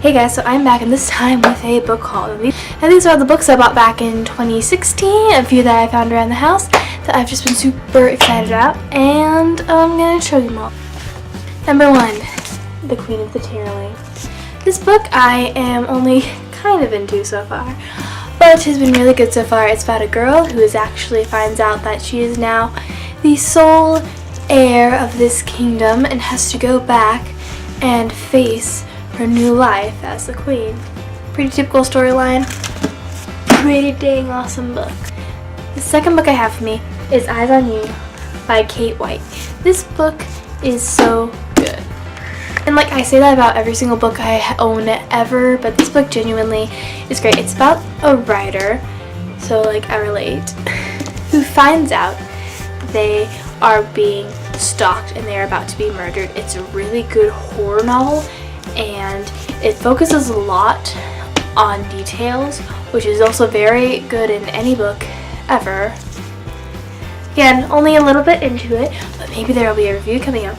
Hey guys, so I'm back, and this time with a book haul. And these are the books I bought back in 2016, a few that I found around the house that I've just been super excited about, and I'm going to show you them all. Number 1, The Queen of the Tearling. This book I am only kind of into so far, but has been really good so far. It's about a girl who actually finds out that she is now the sole heir of this kingdom and has to go back and face her new life as the queen. Pretty typical storyline. Pretty dang awesome book. The second book I have for me is Eyes on You by Kate White. This book is so good. And like I say that about every single book I own ever, but this book genuinely is great. It's about a writer, so like I relate, who finds out they are being stalked and they are about to be murdered. It's a really good horror novel, and it focuses a lot on details, which is also very good in any book ever. Again, only a little bit into it, but maybe there will be a review coming up.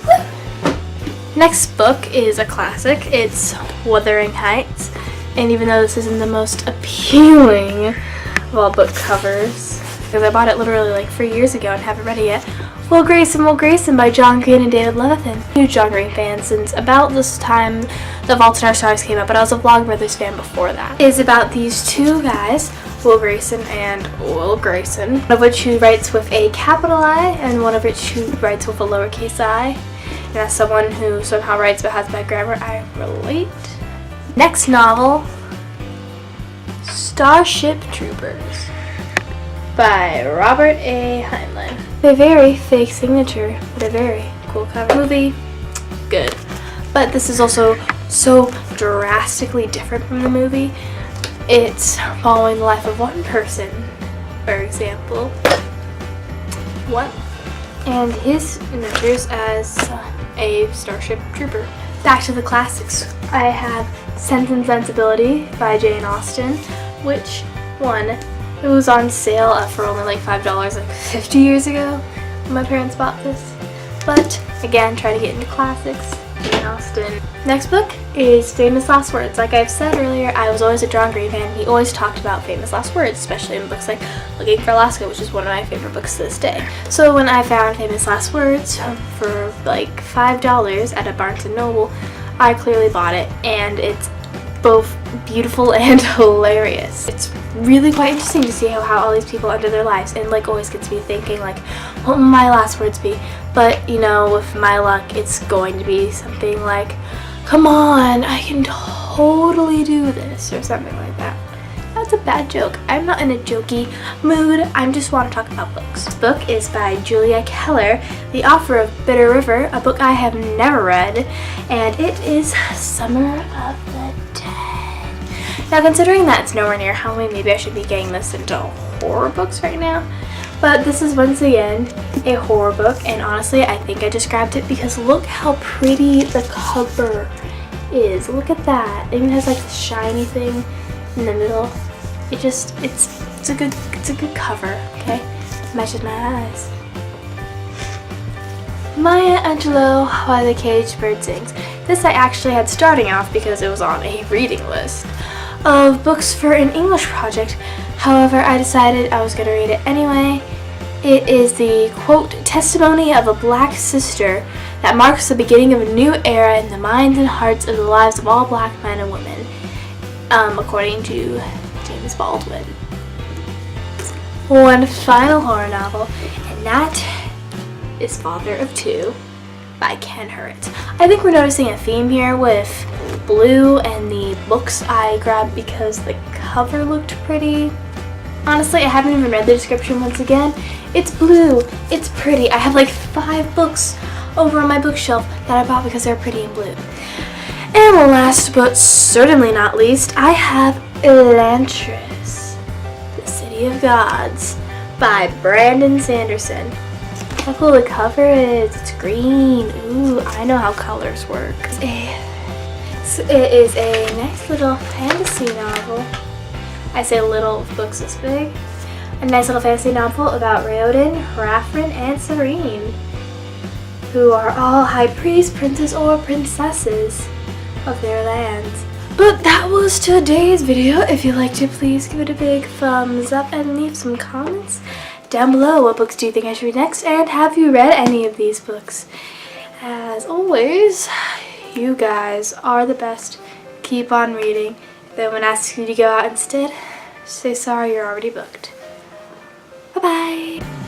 Next book is a classic. It's Wuthering, and even though this isn't the most appealing of all book covers, because I bought it literally like 3 years ago and haven't read it yet, Will Grayson by John Green and David Levithan. Huge John Green fan since about this time The Fault in Our Stars came out, but I was a Vlogbrothers fan before that. It's about these two guys, Will Grayson and Will Grayson, one of which who writes with a capital I and one of which who writes with a lowercase I. And as someone who somehow writes but has bad grammar, I relate. Next novel, Starship Troopers by Robert A. Heinman. A very fake signature, but a very cool cover. Movie, good. But this is also so drastically different from the movie. It's following the life of one person, for example, one, and his adventures as a Starship Trooper. Back to the classics. I have Sense and Sensibility by Jane Austen, which it was on sale for only like $5 like 50 years ago when my parents bought this. But again, try to get into classics. Jane Austen. Next book is Famous Last Words. Like I've said earlier, I was always a John Green fan. He always talked about famous last words, especially in books like Looking for Alaska, which is one of my favorite books to this day. So when I found Famous Last Words for like $5 at a Barnes & Noble, I clearly bought it, and it's both beautiful and hilarious. It's really quite interesting to see how all these people under their lives, and like always gets me thinking like, what will my last words be? But you know, with my luck, it's going to be something like, come on, I can totally do this, or something like that. That's a bad joke. I'm not in a jokey mood. I just want to talk about books. This book is by Julia Keller, the author of Bitter River, a book I have never read, and it is Summer of the Dead. Now, considering that it's nowhere near Halloween, maybe I should be getting this into horror books right now. But this is once again a horror book, and honestly, I think I just grabbed it because look how pretty the cover is. Look at that. It even has like the shiny thing in the middle. It's a good cover, okay? Matches my eyes. Maya Angelou, Why the Caged Bird Sings. This I actually had starting off because it was on a reading list of books for an English project. However, I decided I was going to read it anyway. It is the, quote, testimony of a black sister that marks the beginning of a new era in the minds and hearts of the lives of all black men and women, according to James Baldwin. One final horror novel, and that is Father of Two by Ken Hurwitz. I think we're noticing a theme here with blue and the books I grabbed because the cover looked pretty. Honestly, I haven't even read the description once again. It's blue, it's pretty. I have like 5 books over on my bookshelf that I bought because they're pretty and blue. And last but certainly not least, I have Elantris, The City of Gods by Brandon Sanderson. How cool the cover is. It's green. Ooh, I know how colors work. It is a nice little fantasy novel. I say little, books this big. A nice little fantasy novel about Raoden, Raffrin, and Serene, who are all high priests, princes, or princesses of their lands. But that was today's video. If you liked it, please give it a big thumbs up and leave some comments down below. What books do you think I should read next? And have you read any of these books? As always, you guys are the best. Keep on reading. If anyone asks you to go out instead, say sorry, you're already booked. Bye-bye.